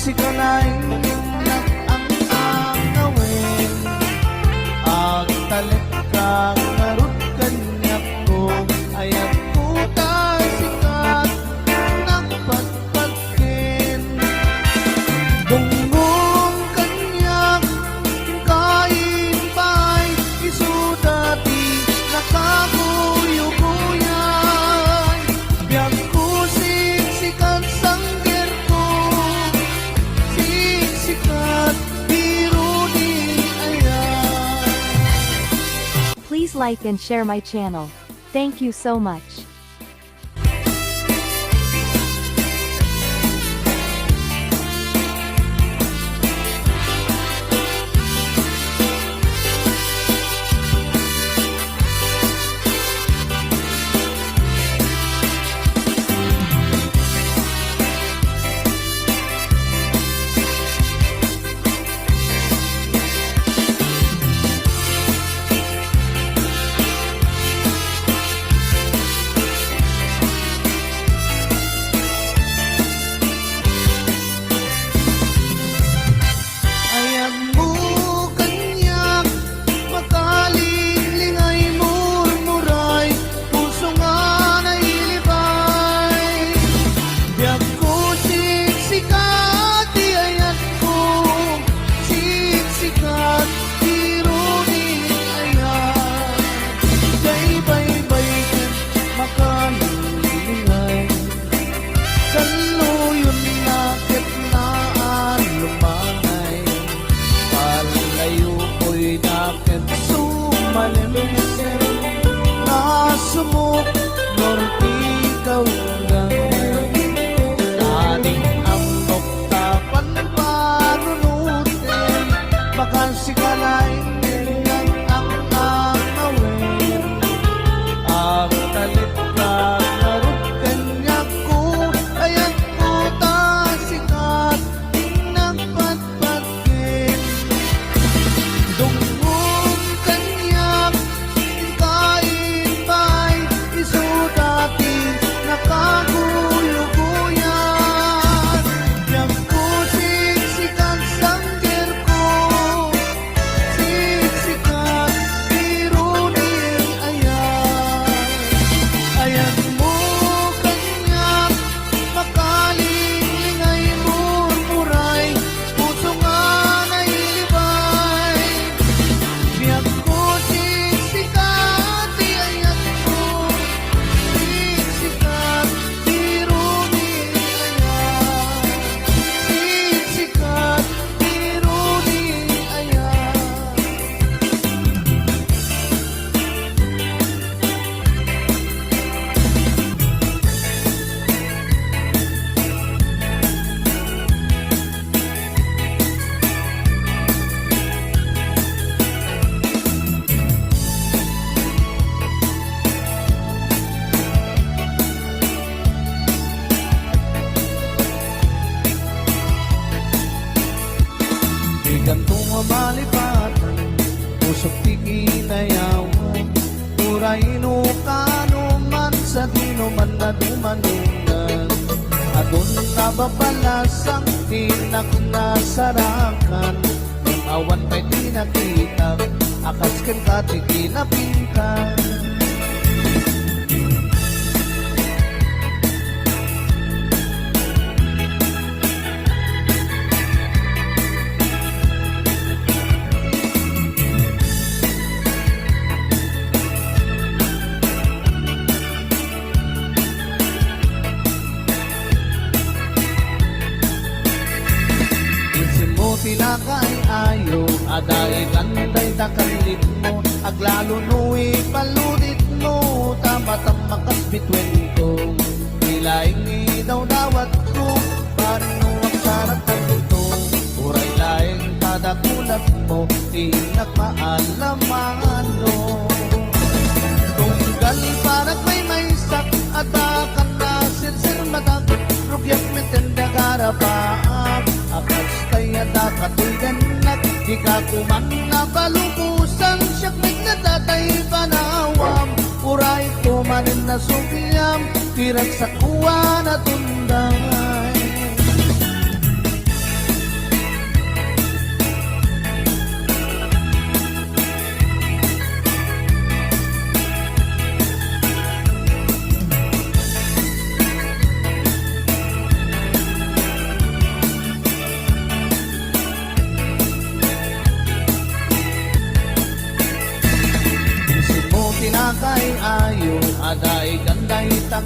sikalay ang awin ang talit kang narut kanyak ko ayat puta sikat ng pagpagkin bungbong kanyak kain pa'y isudati nakakuyukuyan biyak ko siksikat sangger ko siksikat biro di ayan. Please like and share my channel. Thank you so much. Ayag mo kanyak makalilingay murmuray puso nga nailibay biyak ko siksikat di ayat ko siksikat biro di ayan kay baybay ken makalilingay kaluyon na ketnaan lumangay palayo ko'y nakit sumalimser nasumok norte ikaw hanggang ating amok tapan panunutin bakal sikalay ang awin ang talit ka narut kanyak ko ayat puta sikat ng patpatkin dungong kanyak kain pa'y isudati nakaguyuguyan biyak ko siksikat sangger ko siksikat biro di ayan ayat mo kanyak makalilingay murmuray puso nga nailibay biyak ko siksikat di ayat ko siksikat biro di ayan siksikat biro di ayan. Di gantong mamalipatan, pusok ti kinayawan, uraino kanuman sa dinuman na dumanungan. Adun na babalasang tinak na sarakan, ang awan pa'y di nakita, akas ken ka ti kinapintan. Tinakay ayo, aday kanday takalip mo, aglalo nu'i paludit mo, tamatam makas bitwen ko, ilaing daw dawat ko, parino ang sarap ito, uray laing tadakulat mo, inak maalaman no. Tunggal parat may sak, atakan na sinsir matag, rugyak mitenda garapaan, akas kaya dakatugan nat, di ka kumang napalubusan, siyak nagnatatay panawam, uray kumanin na sukiyam, tirak sa kuwa na tunday.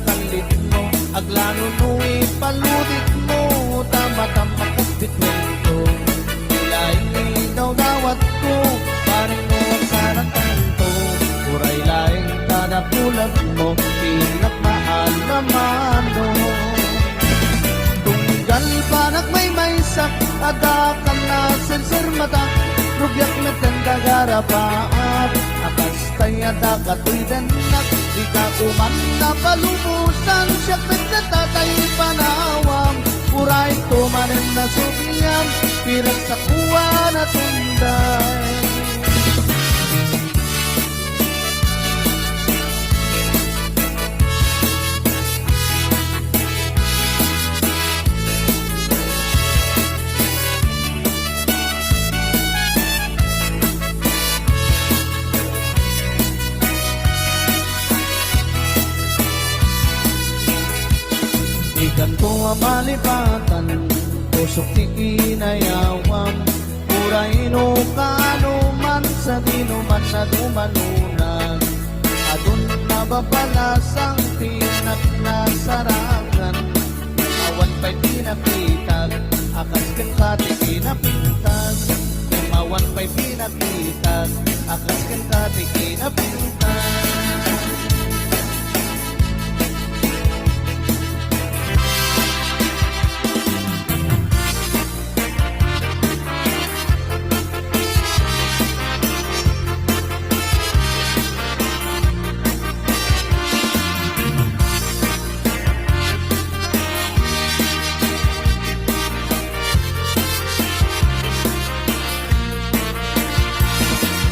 kalit mo, aglano nui paludit mo, tama-tama kapitwen ko. Ilaing daw dawat ko, paring mo ang sarang kanto, uray laing tanapulag mo, pinak maalam tunggal panak may sak, ada ka na sensor mata, rugyak meten kagarapaat, akas tayo da katoy denak, di ka kuman na palumusan, siyak na tatay panawam, uray kumanin na subiyan, pirang sa kuwa na tunday. Ikan ko ang malipatan, pusok ti inayawam, uray no kanuman sa dinuman na dumanunan, adun na babalasang pinak na sarangan, awan pa'y pinakitag, akas kang kati pinapintas, awan pa'y pinakitag, akas kang kati pinapintas.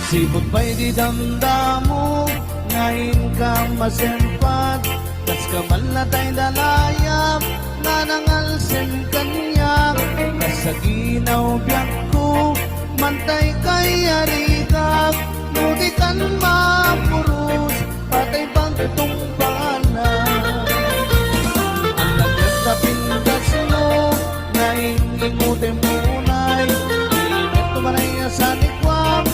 Sibot pa'y di damdamo, ngayon ka masempat, kas kamal na tayo dalayap, nanangalsin kanyak, nasa ginaw biyak ko, mantay kay arikak, nudikan mapurus, patay pang tutumpana. Ang nagkatapin kas mo, ngayon ingutin munay, init tumanay sa likwam,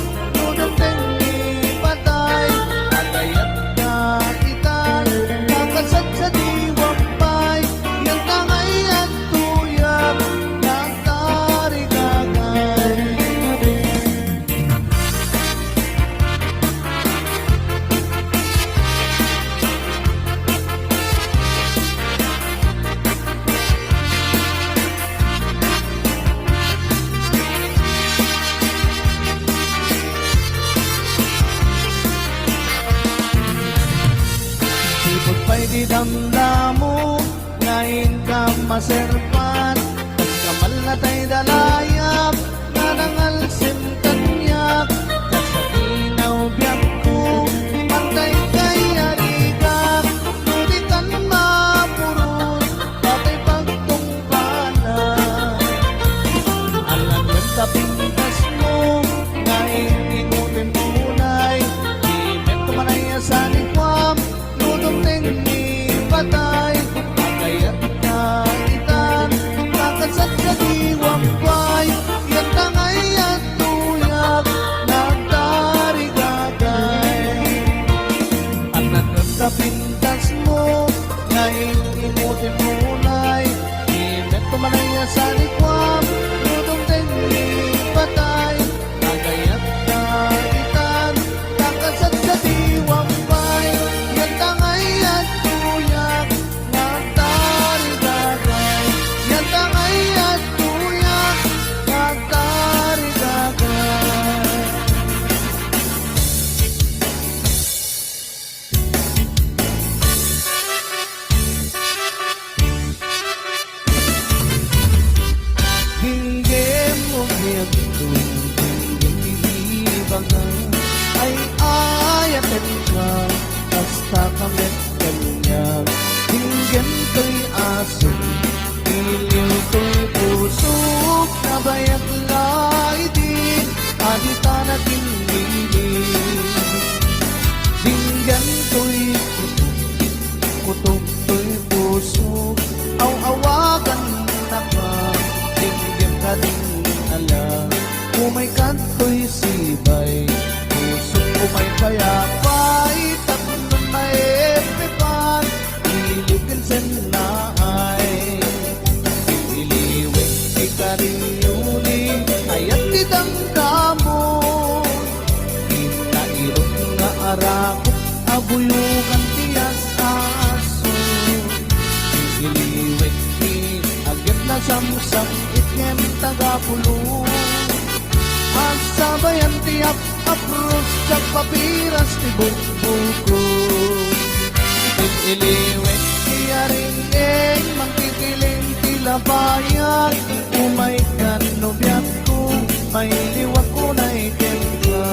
tengi patay, agayat na itan, nakasat sa diwampay, yang tangay at tuyap, yang tarigagay. Pa'y di damdamo, ngayon ka maserpan, tas kamal na tayo dalayap, nanangalsim kanyak, kas sa ginaw biyak ko, mantay kay arigak, nudikan mapurus, patay pagtungpana. Alam yung kapintas mo, ngayon inutin munay, imit kumanay sa likwam, tengi patay, agayat na itan, nakasat sa diwampay, yan tangay at tuyak, nagtarigagay. Ang nagkapintas mo, ngayon imutin munay, init kumanay sa likwam, nudong tengi patay, agayat na itan, nakasat sa diwampay, yan tangay at tuyak, nagtarigagay. Yan tangay at tuyak, nagtarigagay. Hinggem mo hiyagto, hinggem tinibagan, ay ayatin ka, basta kamit kanyag, hinggem to'y aso, iliw to'y pusok, nabayat laidin, adita na tinilin. Hinggem to'y kutok to'y pusok, aw-awagan na ka, hinggem ka din alam, umay kanto'y sibay, pusok umay payapay, tatlong may epipan, samsam itngem tagapulo asabayan tiap apros sa papiras ti buko iliwet tiyaring mangkikiling tila bayan umay kanobyan ko may liwat ko na ikempa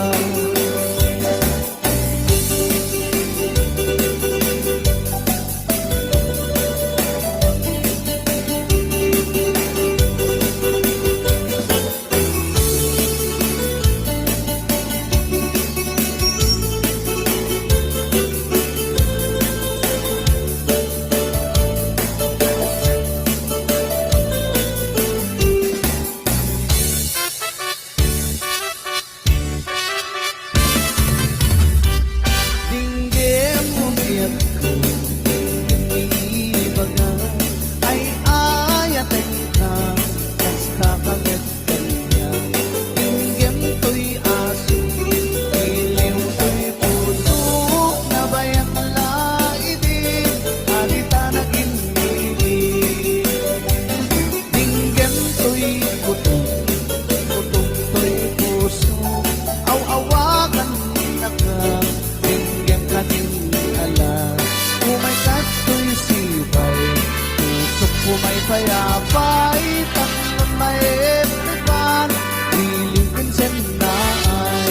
payapay tangan maeppan dilingin senay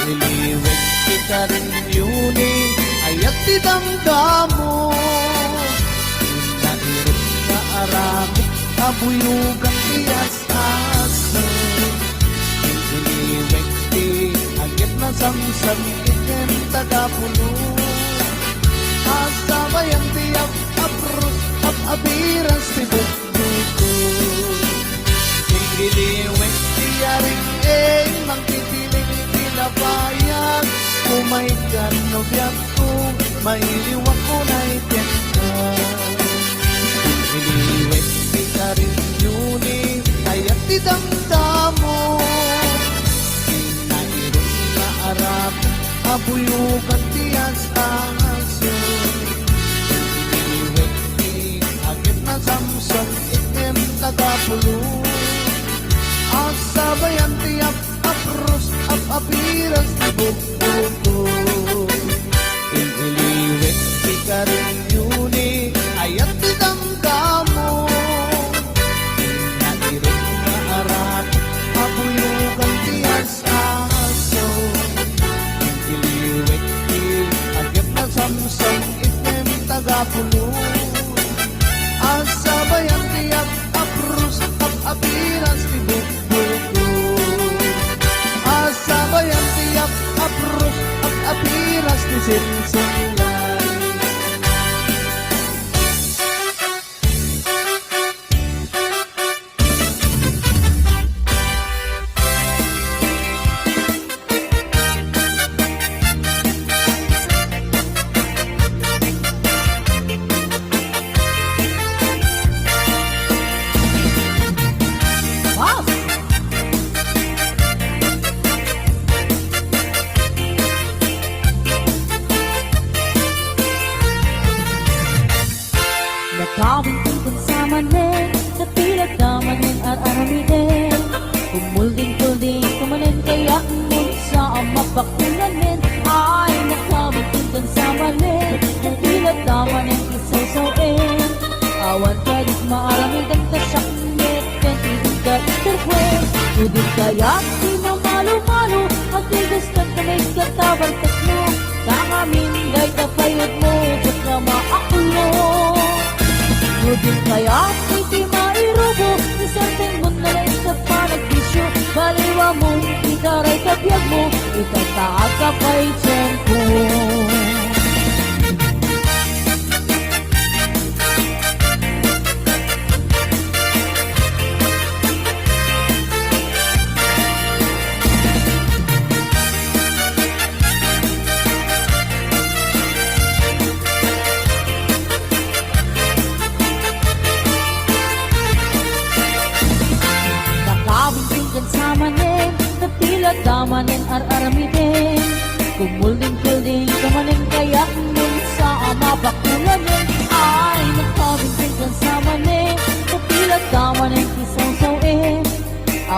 iliwek kita rin yuni ayat tidamdamo nairip na aramik kabuyugang tiyas asa iliwek ti agit na samsam ikem tagapulo asabayang tiyak apros apiras ti buko iliwek tiyaring mangtitiling tilabayan umay kanobyan ko mailiwak ko na iteka iliwek tiyaring yuni ayat tidamdamo inairong na arap abuyukan tiyas aso samsam ikem tagapulo asabayan tiap apros apiras ti buko iliwek ti karing yuni ayat ti damdamo nairong na arat abuyugan tiyas aso iliwek ti agit na samsam ikem tagapulo asabayang tiyak apros apiras ti buko asabayang tiyak apros apiras ti sinsilay Nakawin sa manin, napilag na manin at aramidin. Kumulding-kulding kumanin kaya ngun sa mapakulanin. Ay, nakawin sa manin, napilag na manin isasawin. Awan ka di maaramidan ka saknit, kantihin ka iterkwen. Udin kaya di mamalo-malo, magtigas ka kamay katabartak mo. Kakamin day tapayot mo, ba't na maakulo. Udin kaya iti mairubo isanteng mo na lang sa panagbisyo baliwa mo, itaray kabiyag mo itataag ka pa'y tiyempo manin, napilat damanin ar-aramidin. Kumulding-kulding kamanin kaya nun sa ama bakulanin. Ay, nagpabintin kan sa manin,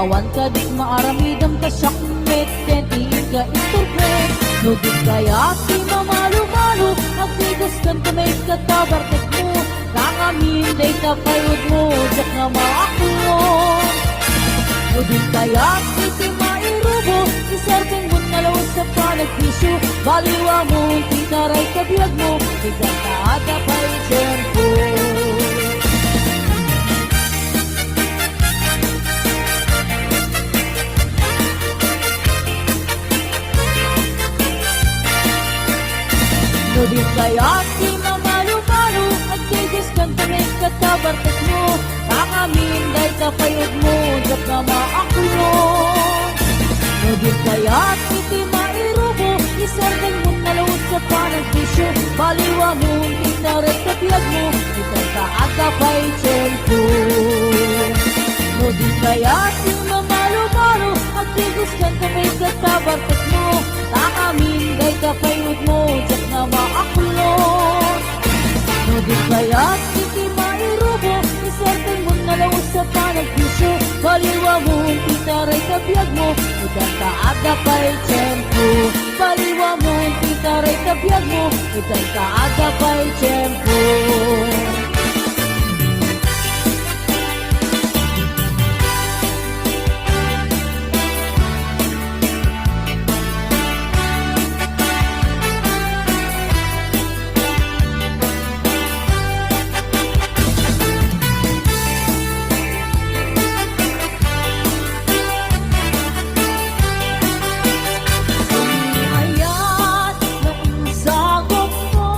Awan ka dik maaramidam ka sakmet Tenti ka isturpret No di kaya ti mamalu-malu Agtigas kan kamay katabartek mo Kakamin day kapayod mo Jak na maakulon No di kaya ti mairubo Isarting mo nalaw sa panagpisyo Baliwa mo titaray kabiyag mo Tigang kaada pa'y tempo No di kaya ti mamalu-malu At tigis kan tamay katabartek mo Kakamin day kapayod mo Jak na maakulon No di kaya ti mairubo Isarting mo nalawot sa panagpisyo Baliwa mo tinaret kabiyag mo Itang kaaga pa'y tempo No di kaya ti mamalu-malu At tigis kan tamay katabartek mo Kakamin day kapayod mo Jak na maakulon No di kaya ti mairubo Isarting mo nalawot sa panagpisyo Baliwa mo titaray kabiyag mo Itang kaaga pa'y tempo Baliwa mo titaray kabiyag mo Itang kaaga pa'y tempo Ayat ng sagop mo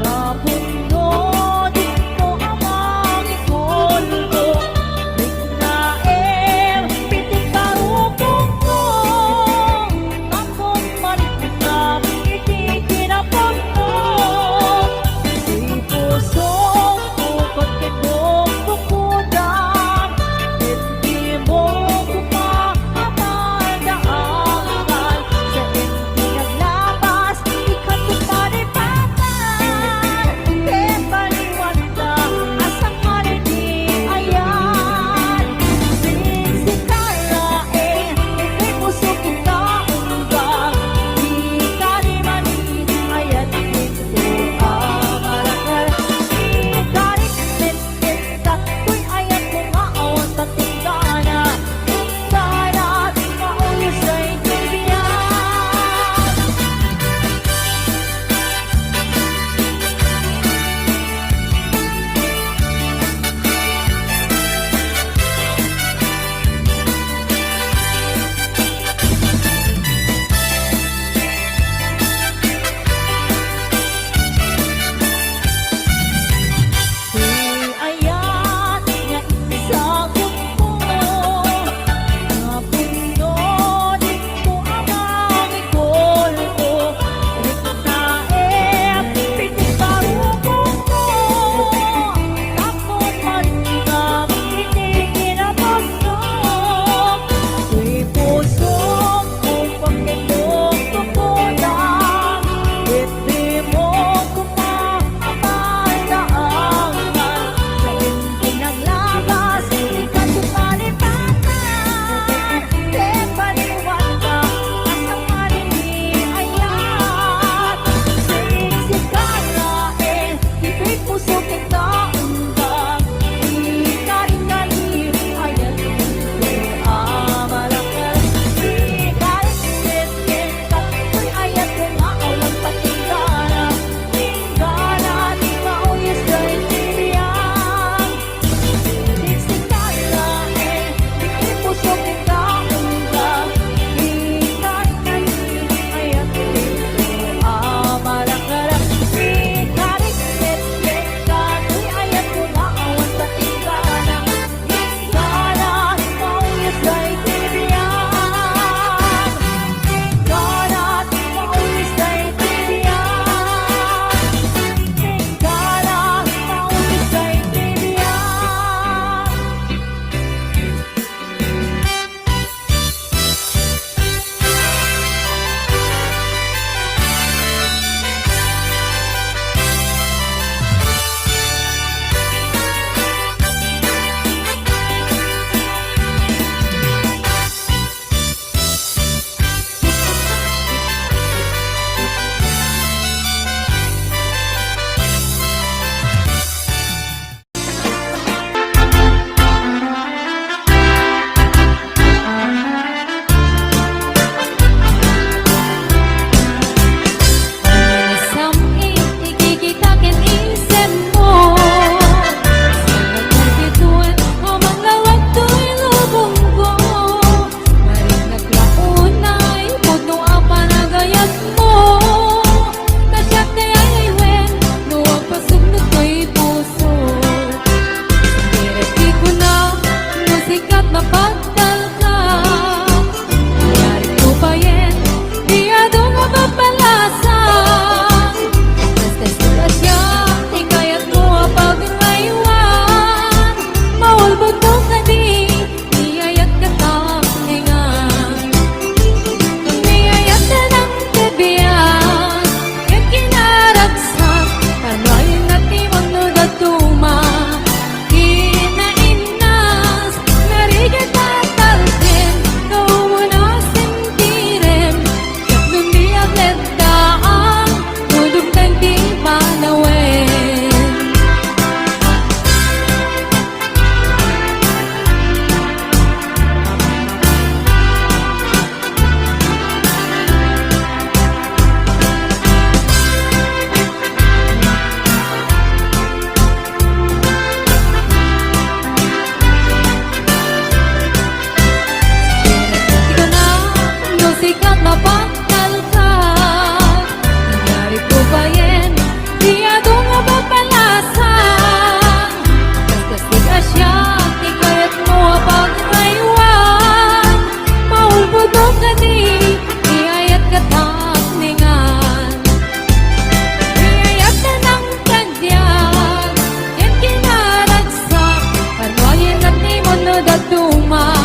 Napuno Duma